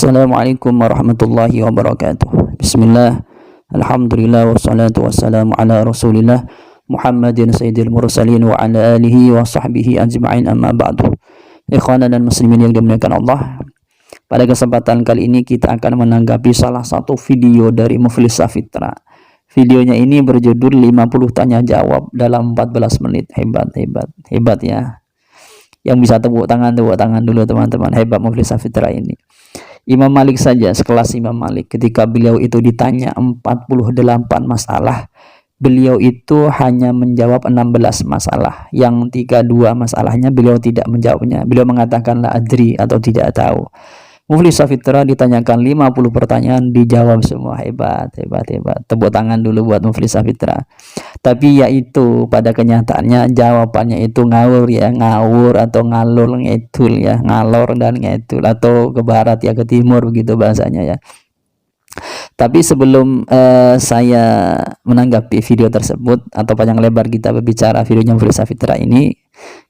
Assalamualaikum warahmatullahi wabarakatuh. Bismillah, alhamdulillah, wassalatu wassalamu ala rasulillah Muhammadin sayyidil mursalin wa ala alihi wa sahbihi ajma'in, amma ba'du. Ikhwanan dan muslimin yang dimuliakan Allah, pada kesempatan kali ini kita akan menanggapi salah satu video dari Muflis Safitra. Videonya ini berjudul 50 tanya jawab dalam 14 menit. Hebat ya. Yang bisa tepuk tangan dulu teman-teman. Hebat Muflis Safitra ini. Imam Malik saja, sekelas Imam Malik, ketika beliau itu ditanya 48 masalah, beliau itu hanya menjawab 16 masalah. Yang 32 masalahnya beliau tidak menjawabnya. Beliau mengatakan la adri, atau tidak tahu. Muflis Safitra ditanyakan 50 pertanyaan, dijawab semua. Hebat. Tepuk tangan dulu buat Muflis Safitra. Tapi yaitu pada kenyataannya jawabannya itu ngawur ya, ngawur atau ngalur ngedul ya, ngalor dan ngedul, atau ke barat ya, ke timur, begitu bahasanya ya. Tapi sebelum saya menanggapi video tersebut atau panjang lebar kita berbicara videonya Muflis Safitra ini,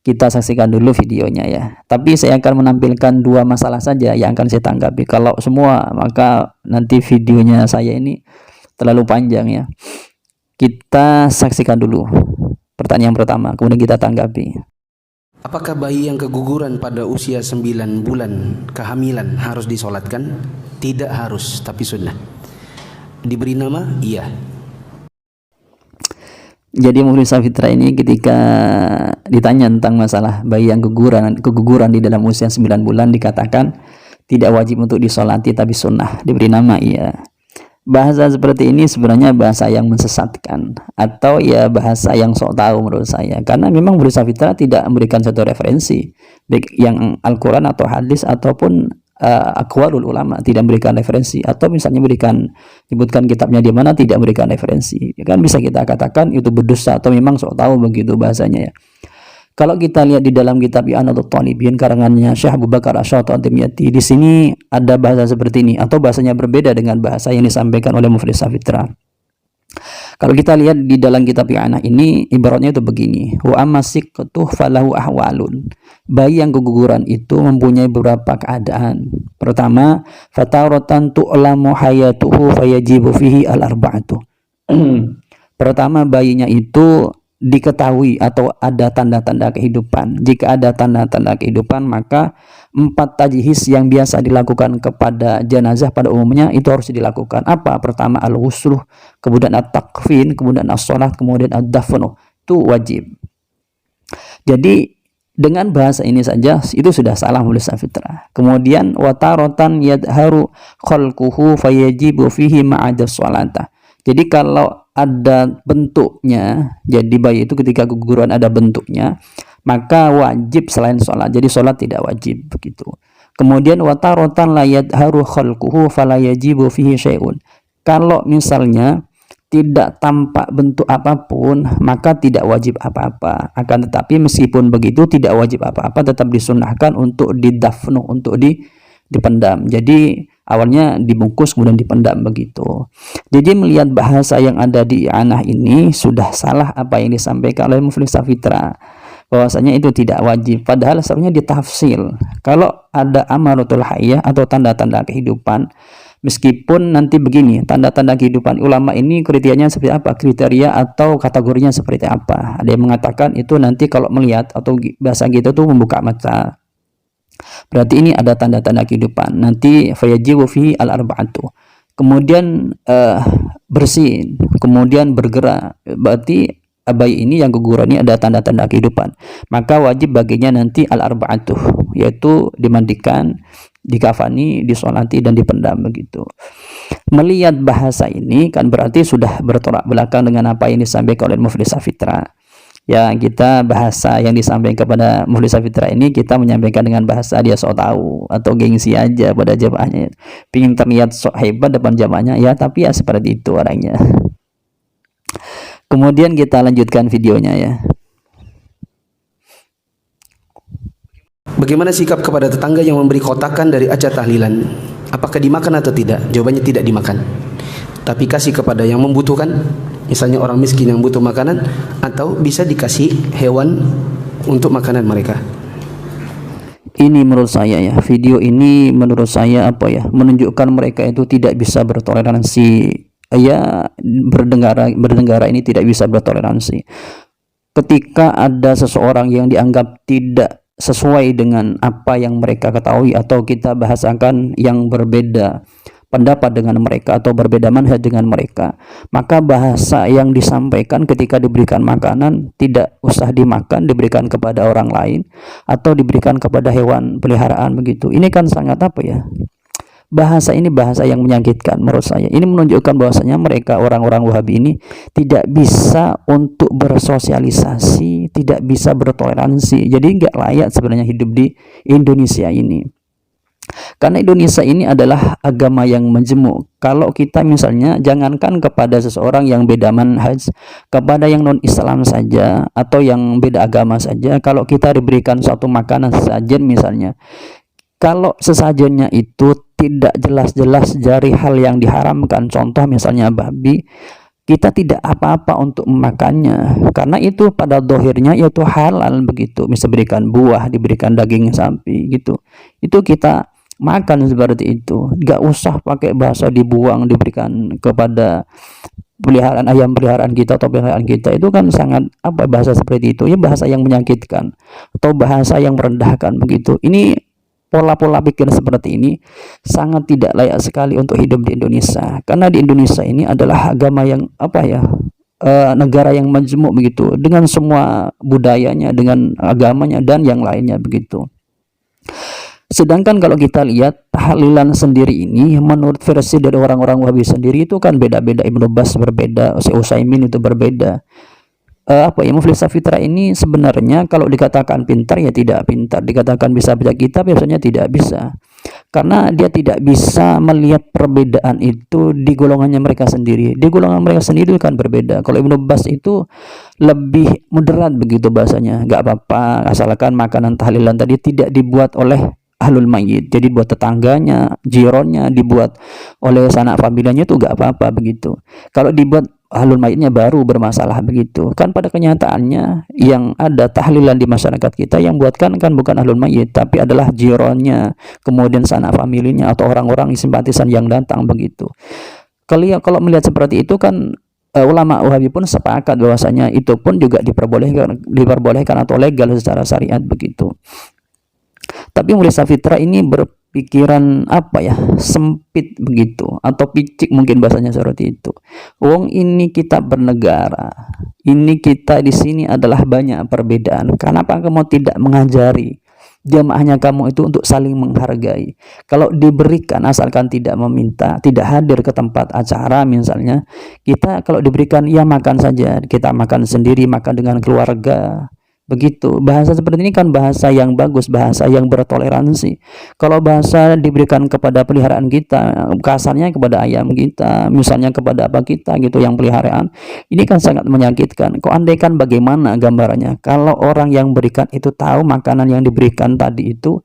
kita saksikan dulu videonya ya. Tapi saya akan menampilkan 2 masalah saja yang akan saya tanggapi. Kalau semua, maka nanti videonya saya ini terlalu panjang ya. Kita saksikan dulu pertanyaan pertama, kemudian kita tanggapi. Apakah bayi yang keguguran pada usia 9 bulan kehamilan harus disolatkan? Tidak harus, tapi sunnah. Diberi nama? Iya. Jadi Muflis Safitra ini ketika ditanya tentang masalah bayi yang keguguran di dalam usia 9 bulan, dikatakan tidak wajib untuk disolati tapi sunnah, diberi nama iya. Bahasa seperti ini sebenarnya bahasa yang mensesatkan, atau ya bahasa yang sok tahu menurut saya, karena memang Muflis Safitra tidak memberikan satu referensi baik yang Al-Quran atau hadis ataupun aqwalul ulama, tidak memberikan referensi, atau misalnya menyebutkan kitabnya di mana, tidak memberikan referensi ya kan, bisa kita katakan itu berdosa atau memang sok tahu, begitu bahasanya ya. Kalau kita lihat di dalam kitab I'anatul Talibin karangannya Syekh Abu Bakar Asy-Syatibiyati, di sini ada bahasa seperti ini, atau bahasanya berbeda dengan bahasa yang disampaikan oleh Muflis Safitra. Kalau kita lihat di dalam kitab I'anah ini, ibaratnya itu begini: wa amasiqtuh falahu ahwalun. Bayi yang keguguran itu mempunyai beberapa keadaan. Pertama, fataratan tu'lamu hayatuhu fayajibu fihi al-arba'atu. Pertama, bayinya itu diketahui atau ada tanda-tanda kehidupan. Jika ada tanda-tanda kehidupan, maka 4 tajhis yang biasa dilakukan kepada jenazah pada umumnya itu harus dilakukan. Apa? Pertama al-ghusluh, kemudian at-takfin, kemudian as-sholat, kemudian ad-dafnu. Itu wajib. Jadi dengan bahasa ini saja itu sudah salah Muflis Safitra. Kemudian wataratan yadharu khalquhu fayajibu fihi ma'adas sholata. Jadi kalau ada bentuknya, jadi bayi itu ketika keguguran ada bentuknya, maka wajib selain sholat. Jadi sholat tidak wajib, begitu. Kemudian watarotan la yadharu khalquhu fala yajibu fihi syai'un. Kalau misalnya tidak tampak bentuk apapun, maka tidak wajib apa-apa. Akan tetapi meskipun begitu tidak wajib apa-apa, tetap disunnahkan untuk didafnu, untuk dipendam. Jadi awalnya dibungkus kemudian dipendam, begitu. Jadi melihat bahasa yang ada di I'anah ini sudah salah apa yang disampaikan oleh Muflis Safitra, bahwasanya itu tidak wajib, padahal seharusnya ditafsil. Kalau ada amaratul hayyah atau tanda-tanda kehidupan, meskipun nanti begini, tanda-tanda kehidupan ulama ini kriterianya seperti apa, kriteria atau kategorinya seperti apa. Ada yang mengatakan itu nanti kalau melihat atau bahasa gitu tuh membuka mata, berarti ini ada tanda-tanda kehidupan. Nanti fayajibu fihi al-arba'atu. Kemudian bersin, kemudian bergerak, berarti bayi ini yang keguguran ini ada tanda-tanda kehidupan, maka wajib baginya nanti al-arba'atu, yaitu dimandikan, dikafani, disolati, dan dipendam, begitu. Melihat bahasa ini kan berarti sudah bertolak belakang dengan apa yang disampaikan oleh Muflis Safitra. Ya, kita bahasa yang disampaikan kepada Muflis Safitra ini kita menyampaikan dengan bahasa dia sok tahu atau gengsi aja pada jamaahnya, pingin terlihat sok hebat depan jamaahnya ya, tapi ya seperti itu orangnya. Kemudian kita lanjutkan videonya ya. Bagaimana sikap kepada tetangga yang memberi kotakan dari acara tahlilan? Apakah dimakan atau tidak? Jawabannya tidak dimakan, tapi kasih kepada yang membutuhkan, misalnya orang miskin yang butuh makanan, atau bisa dikasih hewan untuk makanan mereka. ini menurut saya ya, video ini menurut saya apa ya, menunjukkan mereka itu tidak bisa bertoleransi, ya bernegara ini tidak bisa bertoleransi. Ketika ada seseorang yang dianggap tidak sesuai dengan apa yang mereka ketahui, atau kita bahasakan yang berbeda pendapat dengan mereka atau berbeda manhaj dengan mereka, maka bahasa yang disampaikan ketika diberikan makanan tidak usah dimakan, diberikan kepada orang lain atau diberikan kepada hewan peliharaan begitu. Ini kan sangat apa ya, bahasa ini bahasa yang menyakitkan menurut saya. Ini menunjukkan bahwasanya mereka orang-orang Wahabi ini tidak bisa untuk bersosialisasi, tidak bisa bertoleransi. Jadi nggak layak sebenarnya hidup di Indonesia ini. Karena Indonesia ini adalah agama yang majemuk. Kalau kita misalnya jangankan kepada seseorang yang beda manhaj, kepada yang non Islam saja atau yang beda agama saja, kalau kita diberikan suatu makanan sesajen misalnya, kalau sesajennya itu tidak jelas-jelas dari hal yang diharamkan, contoh misalnya babi, kita tidak apa-apa untuk memakannya, karena itu pada dohirnya yaitu halal begitu. Bisa diberikan buah, diberikan daging sapi gitu, itu kita makan seperti itu. Gak usah pakai bahasa dibuang, diberikan kepada peliharaan ayam peliharaan kita atau peliharaan kita. Itu kan sangat apa, bahasa seperti itu ya, bahasa yang menyakitkan atau bahasa yang merendahkan begitu. Ini pola-pola pikir seperti ini sangat tidak layak sekali untuk hidup di Indonesia, karena di Indonesia ini adalah agama yang apa ya, negara yang majemuk begitu, dengan semua budayanya, dengan agamanya dan yang lainnya begitu. Sedangkan kalau kita lihat tahlilan sendiri ini, menurut versi dari orang-orang Wahabi sendiri itu kan beda-beda. Ibnu Bas berbeda, Utsaimin itu berbeda. Apa ya, Muflis Safitra ini sebenarnya kalau dikatakan pintar ya tidak pintar, dikatakan bisa baca kitab biasanya tidak bisa, karena dia tidak bisa melihat perbedaan itu di golongannya mereka sendiri. Di golongan mereka sendiri kan berbeda. Kalau Ibnu Bas itu lebih moderat begitu bahasanya, nggak apa-apa asalkan makanan tahlilan tadi tidak dibuat oleh ahlul mayyit, jadi buat tetangganya, jironnya, dibuat oleh sanak familianya itu nggak apa-apa begitu. Kalau dibuat ahlul mayyitnya baru bermasalah begitu. Kan pada kenyataannya yang ada tahlilan di masyarakat kita yang buatkan kan bukan ahlul mayyit, tapi adalah jironnya, kemudian sanak familinya atau orang-orang simpatisan yang datang begitu. Kalau melihat seperti itu kan ulama Wahabi pun sepakat bahwasanya itu pun juga diperbolehkan atau legal secara syariat begitu. Tapi Muflis Safitra ini berpikiran apa ya, sempit begitu, atau picik mungkin bahasanya seperti itu. Wong ini kita bernegara, ini kita di sini adalah banyak perbedaan. Kenapa kamu tidak mengajari jamaahnya kamu itu untuk saling menghargai? Kalau diberikan asalkan tidak meminta, tidak hadir ke tempat acara misalnya, kita kalau diberikan ya makan saja, kita makan sendiri, makan dengan keluarga begitu. Bahasa seperti ini kan bahasa yang bagus, bahasa yang bertoleransi. Kalau bahasa diberikan kepada peliharaan kita, kasarnya kepada ayam kita, misalnya kepada apa kita gitu yang peliharaan, ini kan sangat menyakitkan. Kok andaikan bagaimana gambarannya kalau orang yang berikan itu tahu makanan yang diberikan tadi itu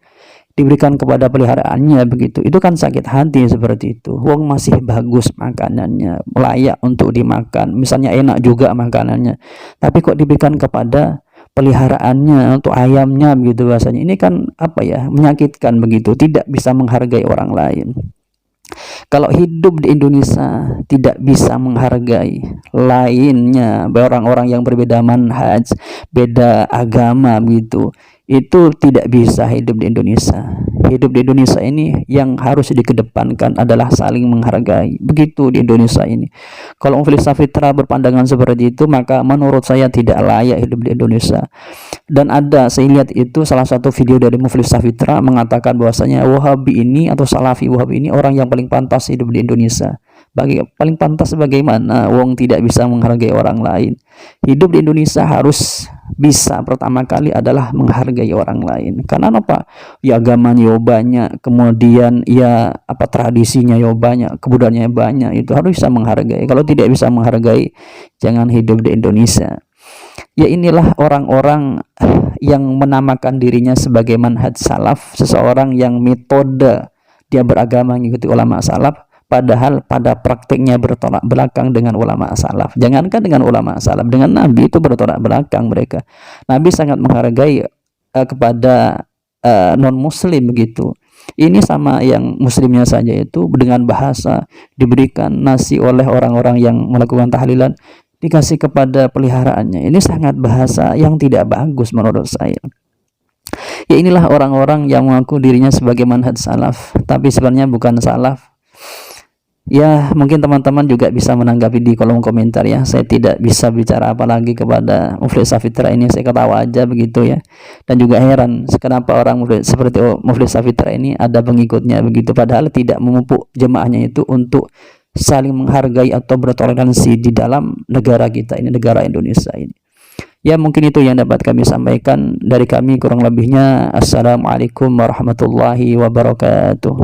diberikan kepada peliharaannya begitu, itu kan sakit hati seperti itu. Wong masih bagus makanannya, layak untuk dimakan, misalnya enak juga makanannya, tapi kok diberikan kepada peliharaannya untuk ayamnya begitu bahasanya. Ini kan apa ya, menyakitkan begitu, tidak bisa menghargai orang lain. Kalau hidup di Indonesia tidak bisa menghargai lainnya, orang-orang yang berbeda manhaj, beda agama begitu, itu tidak bisa hidup di Indonesia. Hidup di Indonesia ini yang harus dikedepankan adalah saling menghargai. Begitu di Indonesia ini. Kalau Muflis Safitra berpandangan seperti itu, maka menurut saya tidak layak hidup di Indonesia. Dan ada, saya lihat itu salah satu video dari Muflis Safitra mengatakan bahwasanya Wahabi ini atau Salafi Wahabi ini orang yang paling pantas hidup di Indonesia. Paling pantas bagaimana? Wong tidak bisa menghargai orang lain. Hidup di Indonesia harus bisa pertama kali adalah menghargai orang lain. Karena apa? Ya agamanya banyak, kemudian ya apa tradisinya banyak, kebudayaannya banyak, itu harus bisa menghargai. Kalau tidak bisa menghargai, jangan hidup di Indonesia. Ya inilah orang-orang yang menamakan dirinya sebagai manhaj salaf, seseorang yang metode dia beragama mengikuti ulama salaf, padahal pada praktiknya bertolak belakang dengan ulama salaf. Jangankan dengan ulama salaf, dengan Nabi itu bertolak belakang mereka. Nabi sangat menghargai kepada non muslim begitu. Ini sama yang muslimnya saja itu dengan bahasa diberikan nasi oleh orang-orang yang melakukan tahlilan dikasih kepada peliharaannya. Ini sangat bahasa yang tidak bagus menurut saya. Ya inilah orang-orang yang mengaku dirinya sebagai manhaj salaf, tapi sebenarnya bukan salaf. Ya mungkin teman-teman juga bisa menanggapi di kolom komentar ya. Saya tidak bisa bicara apa lagi kepada Muflis Safitra ini. Saya ketawa aja begitu ya. Dan juga heran kenapa orang seperti Muflis Safitra ini ada pengikutnya begitu, padahal tidak memupuk jemaahnya itu untuk saling menghargai atau bertoleransi di dalam negara kita ini, negara Indonesia ini. Ya mungkin itu yang dapat kami sampaikan dari kami, kurang lebihnya assalamualaikum warahmatullahi wabarakatuh.